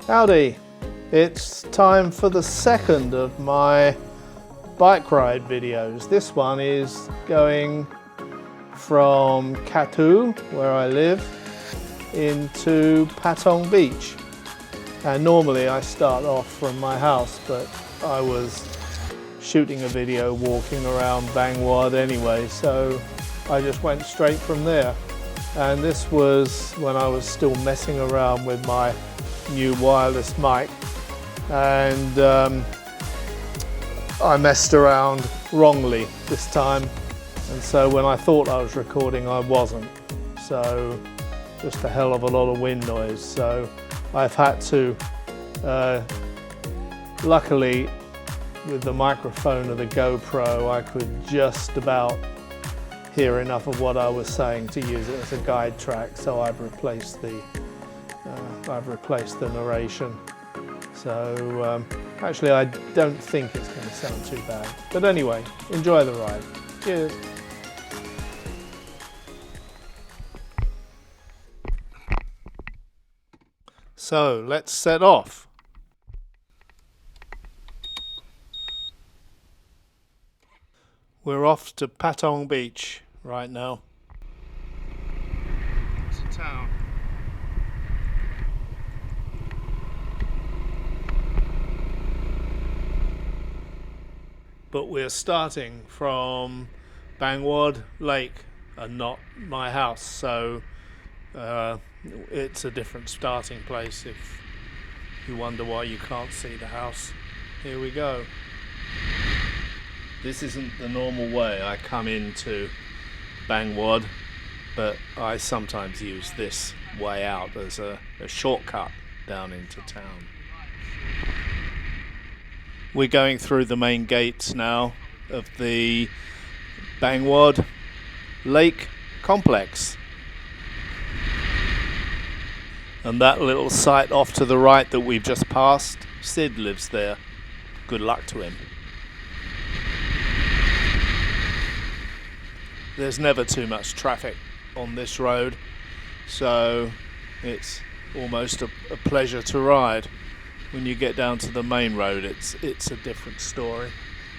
Howdy! It's time for the second of my bike ride videos. This one is going from Katu, where I live, into Patong Beach. And normally I start off from my house, but I was shooting a video walking around Bangwad anyway, so I just went straight from there. And this was when I was still messing around with my new wireless mic, and I messed around wrongly this time, and so when I thought I was recording I wasn't, so just a hell of a lot of wind noise. So I've had to luckily with the microphone of the GoPro I could just about hear enough of what I was saying to use it as a guide track, so I've replaced the narration. So actually I don't think it's going to sound too bad. But anyway, enjoy the ride. Cheers. So let's set off. We're off to Patong Beach right now. It's a town. But we're starting from Bangwad Lake and not my house, so it's a different starting place if you wonder why you can't see the house. Here we go. This isn't the normal way I come into Bangwad, but I sometimes use this way out as a shortcut down into town. We're going through the main gates now of the Bangwad Lake complex. And that little site off to the right that we've just passed, Sid lives there. Good luck to him. There's never too much traffic on this road, so it's almost a pleasure to ride. When you get down to the main road, it's a different story.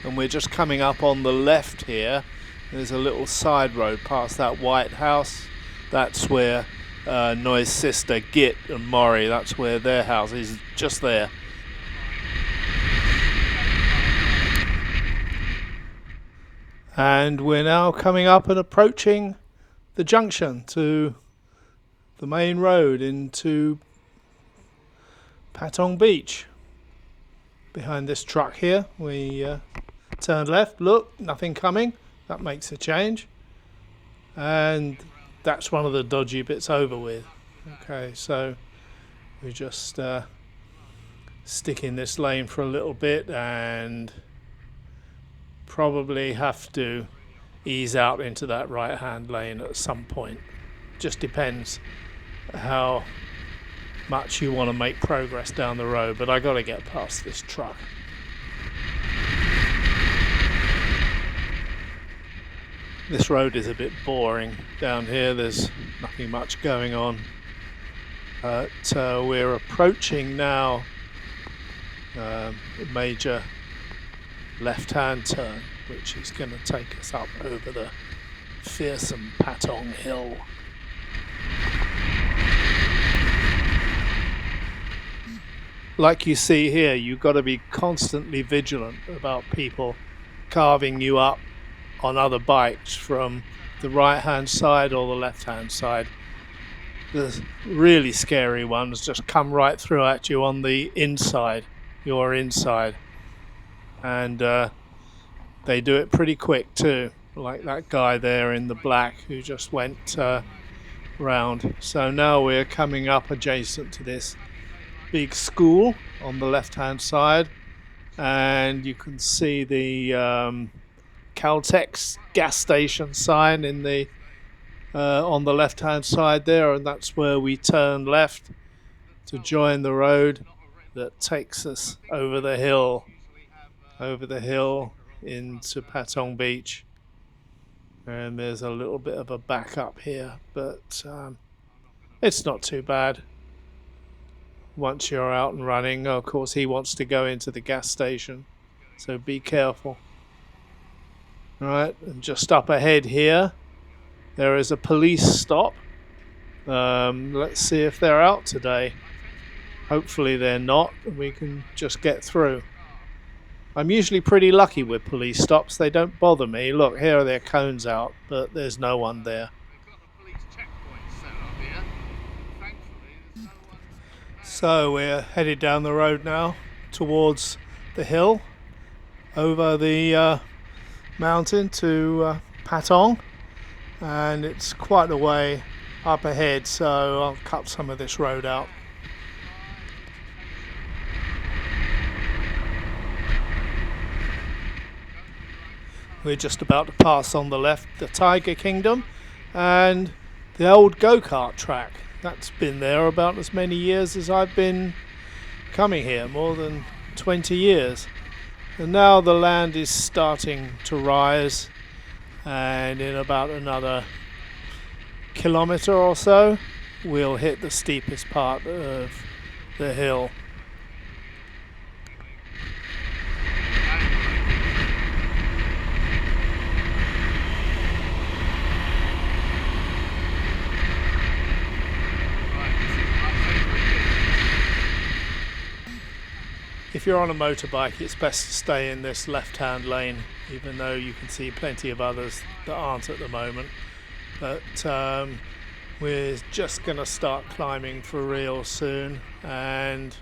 And we're just coming up on the left here. There's a little side road past that white house. That's where Noi's sister Git and Maury, that's where their house is, just there. And we're now coming up and approaching the junction to the main road into Patong Beach. Behind this truck here, we turned left. Look, nothing coming. That makes a change. And that's one of the dodgy bits over with. Okay, so we just stick in this lane for a little bit and probably have to ease out into that right hand lane at some point. Just depends how much you want to make progress down the road, but I got to get past this truck. This road is a bit boring down here. There's nothing much going on, but we're approaching now a major left-hand turn, which is going to take us up over the fearsome Patong Hill. Like you see here, you've got to be constantly vigilant about people carving you up on other bikes from the right-hand side or the left-hand side. The really scary ones just come right through at you on the inside, your inside. And they do it pretty quick too, like that guy there in the black who just went round. So now we're coming up adjacent to this big school on the left hand side, and you can see the Caltex gas station sign in the on the left hand side there, and that's where we turn left to join the road that takes us over the hill into Patong Beach. And there's a little bit of a back up here, but it's not too bad. once you're out and running. Of course, he wants to go into the gas station, so be careful. All right, and just up ahead here, there is a police stop. Let's see if they're out today. Hopefully they're not, and we can just get through. I'm usually pretty lucky with police stops. They don't bother me. Look, here are their cones out, but there's no one there. So we're headed down the road now towards the hill over the mountain to Patong, and it's quite a way up ahead, so I'll cut some of this road out. We're just about to pass on the left the Tiger Kingdom and the old go-kart track. That's been there about as many years as I've been coming here, more than 20 years. And now the land is starting to rise, and in about another kilometre or so we'll hit the steepest part of the hill. If you're on a motorbike, it's best to stay in this left-hand lane, even though you can see plenty of others that aren't at the moment. But we're just going to start climbing for real soon, and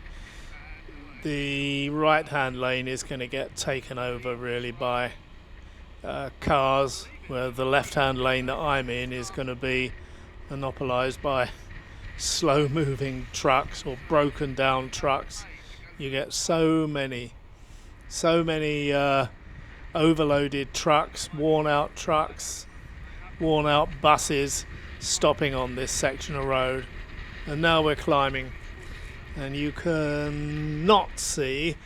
the right-hand lane is going to get taken over really by cars, where the left-hand lane that I'm in is going to be monopolised by slow-moving trucks or broken-down trucks. You get so many overloaded trucks, worn out buses stopping on this section of road. And now we're climbing, and you can not see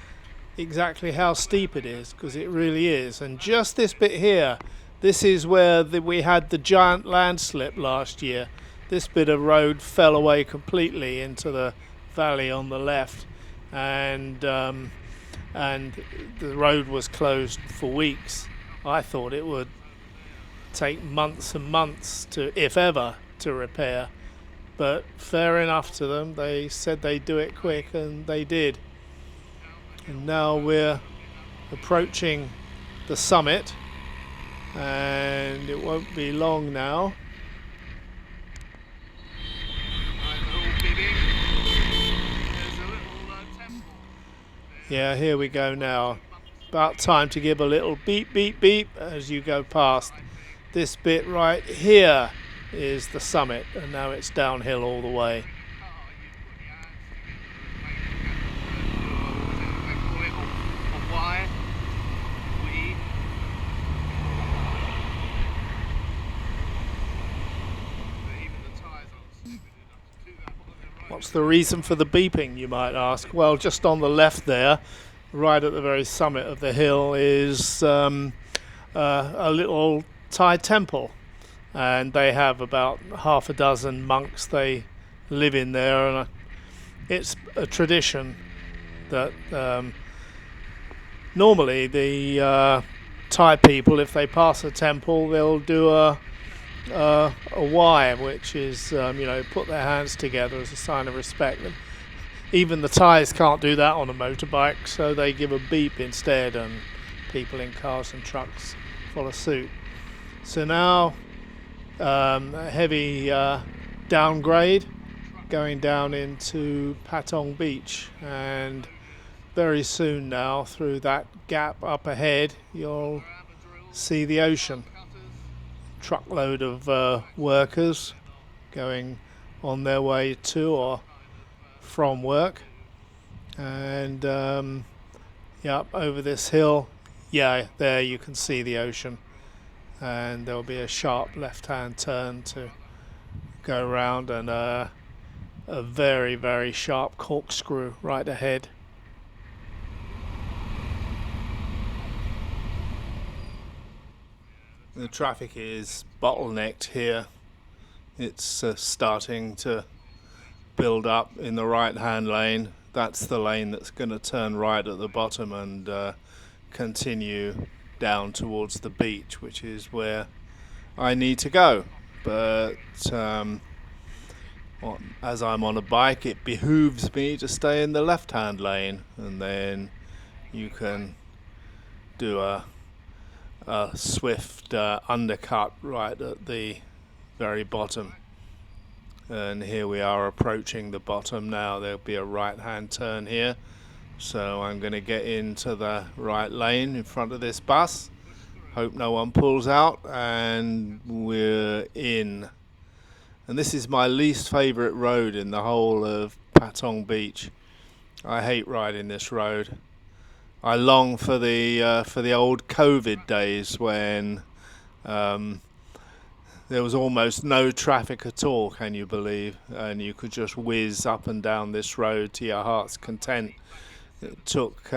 exactly how steep it is, because it really is. And just this bit here, this is where we had the giant landslip last year. This bit of road fell away completely into the valley on the left. And the road was closed for weeks. I thought it would take months and months to, if ever, to repair. But fair enough to them. They said they'd do it quick, and they did. And now we're approaching the summit, and it won't be long now. Yeah, here we go now. About time to give a little beep, beep, beep as you go past. This bit right here is the summit, and now it's downhill all the way. What's the reason for the beeping, you might ask? Well, just on the left there, right at the very summit of the hill, is a little Thai temple, and they have about half a dozen monks. They live in there, and it's a tradition that normally the Thai people, if they pass a temple, they'll do a Y, which is put their hands together as a sign of respect. And even the Thais can't do that on a motorbike, so they give a beep instead, and people in cars and trucks follow suit. So now a heavy downgrade going down into Patong Beach, and very soon now through that gap up ahead you'll see the ocean. Truckload of workers going on their way to or from work, and over this hill, there you can see the ocean, and there'll be a sharp left-hand turn to go round, and a very, very sharp corkscrew right ahead. The traffic is bottlenecked here. It's starting to build up in the right hand lane. That's the lane that's going to turn right at the bottom and continue down towards the beach, which is where I need to go. But as I'm on a bike, it behooves me to stay in the left hand lane, and then you can do a swift undercut right at the very bottom. And here we are approaching the bottom now. There'll be a right hand turn here, so I'm going to get into the right lane in front of this bus, hope no one pulls out, and we're in. And this is my least favourite road in the whole of Patong Beach. I hate riding this road. I long for the old COVID days when there was almost no traffic at all, can you believe? And you could just whiz up and down this road to your heart's content. It took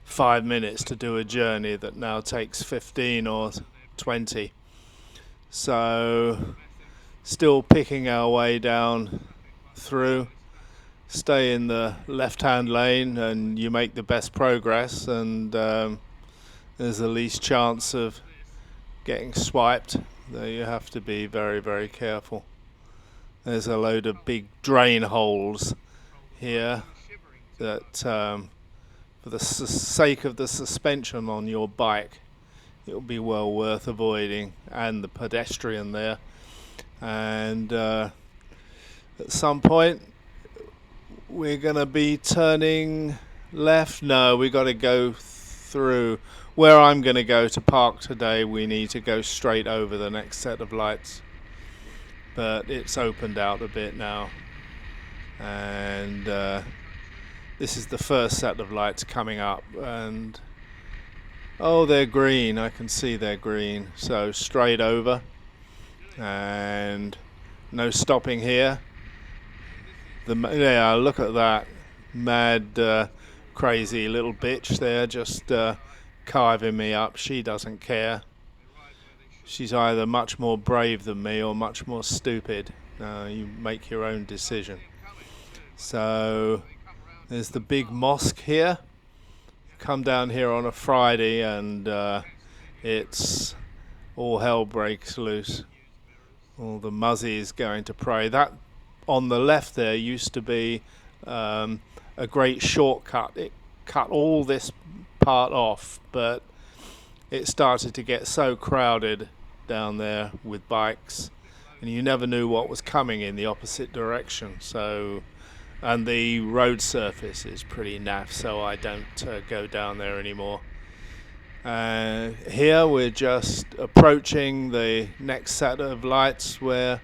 5 minutes to do a journey that now takes 15 or 20. So, still picking our way down through. Stay in the left-hand lane and you make the best progress, and there's the least chance of getting swiped, though you have to be very, very careful. There's a load of big drain holes here that for the sake of the suspension on your bike, it'll be well worth avoiding, and the pedestrian there. And at some point we're going to be turning left. No, we got to go through. Where I'm going to go to park today, we need to go straight over the next set of lights. But it's opened out a bit now. And this is the first set of lights coming up. And oh, they're green. I can see they're green. So straight over. And no stopping here. Yeah, look at that mad, crazy little bitch there, just carving me up. She doesn't care. She's either much more brave than me or much more stupid. You make your own decision. So there's the big mosque here. Come down here on a Friday and it's all hell breaks loose. All the muzzies going to pray. That on the left there used to be a great shortcut. It cut all this part off, but it started to get so crowded down there with bikes, and you never knew what was coming in the opposite direction. So, and the road surface is pretty naff, so I don't go down there anymore. Here we're just approaching the next set of lights where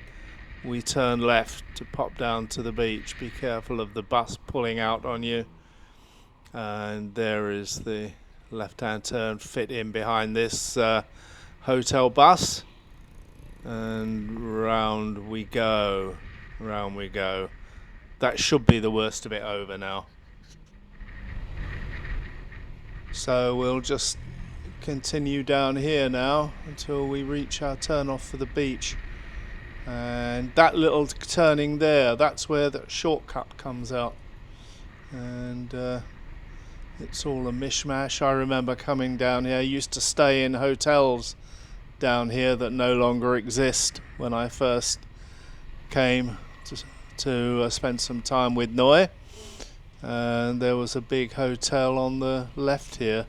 we turn left to pop down to the beach. Be careful of the bus pulling out on you. And there is the left-hand turn, fit in behind this hotel bus. And round we go. Round we go. That should be the worst of it over now. So we'll just continue down here now until we reach our turn off for the beach. And that little turning there, that's where the shortcut comes out. And it's all a mishmash. I remember coming down here. I used to stay in hotels down here that no longer exist when I first came to spend some time with Noi. And there was a big hotel on the left here,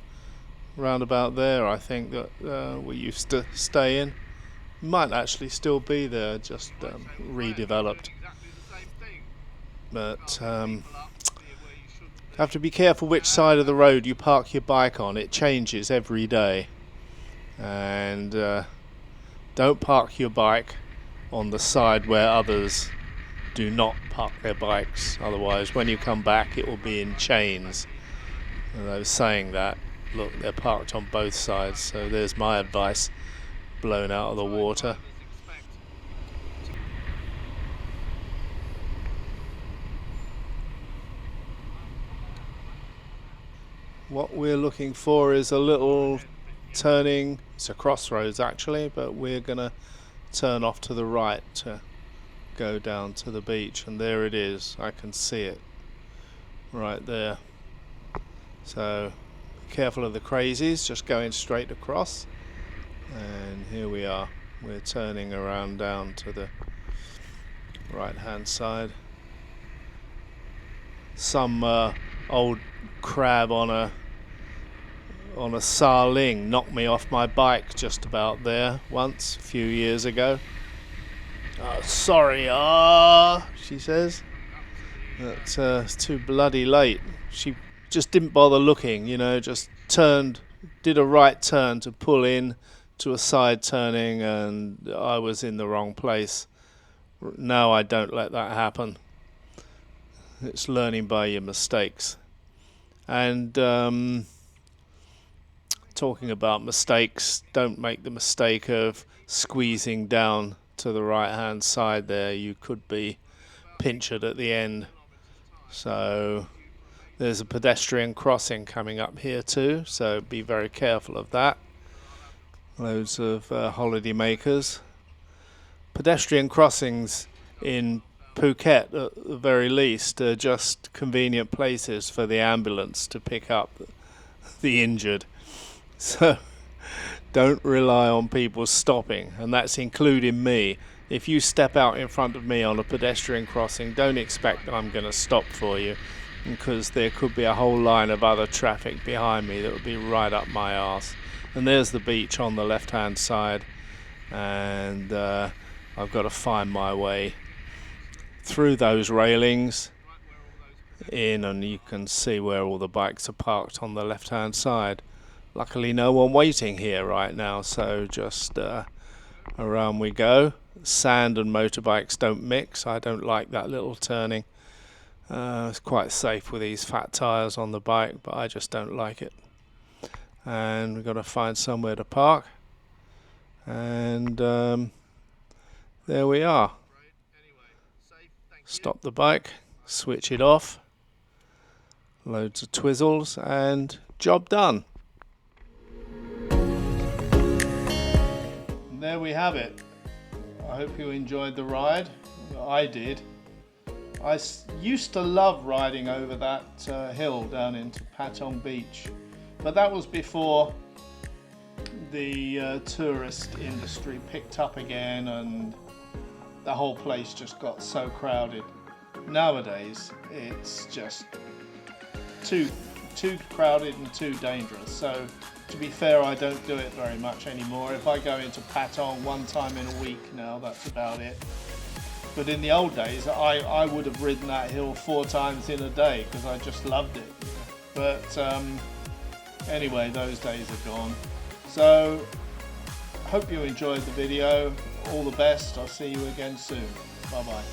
round about there, I think, that we used to stay in. Might actually still be there, just redeveloped. But have to be careful which side of the road you park your bike on. It changes every day. And don't park your bike on the side where others do not park their bikes. Otherwise, when you come back, it will be in chains. And I was saying that. Look, they're parked on both sides. So there's my advice, blown out of the water. What we're looking for is a little turning. It's a crossroads actually, but we're gonna turn off to the right to go down to the beach, and there it is. I can see it right there. So be careful of the crazies, just going straight across. And here we are. We're turning around down to the right hand side. Some old crab on a sarling knocked me off my bike just about there once a few years ago. Oh, sorry, she says. But it's too bloody late. She just didn't bother looking, you know, just did a right turn to pull in to a side turning, and I was in the wrong place. No, I don't let that happen. It's learning by your mistakes. And talking about mistakes, don't make the mistake of squeezing down to the right hand side there. You could be pinchered at the end. So there's a pedestrian crossing coming up here too, so be very careful of that. Loads of holiday makers. Pedestrian crossings in Phuket at the very least are just convenient places for the ambulance to pick up the injured. So don't rely on people stopping, and that's including me. If you step out in front of me on a pedestrian crossing, don't expect I'm going to stop for you, because there could be a whole line of other traffic behind me that would be right up my arse. And there's the beach on the left hand side, and I've got to find my way through those railings in, and you can see where all the bikes are parked on the left hand side. Luckily no one waiting here right now, so just around we go. Sand and motorbikes don't mix. I don't like that little turning. It's quite safe with these fat tires on the bike, but I just don't like it. And we've got to find somewhere to park, and there we are. Stop the bike, switch it off, loads of twizzles, and job done. And there we have it. I hope you enjoyed the ride. I did. I used to love riding over that hill down into Patong Beach, but that was before the tourist industry picked up again and the whole place just got so crowded. Nowadays it's just too crowded and too dangerous. So to be fair, I don't do it very much anymore. If I go into Patong one time in a week now, that's about it. But in the old days, I would have ridden that hill 4 times in a day because I just loved it. But anyway, those days are gone. So hope you enjoyed the video. All the best. I'll see you again soon. Bye bye.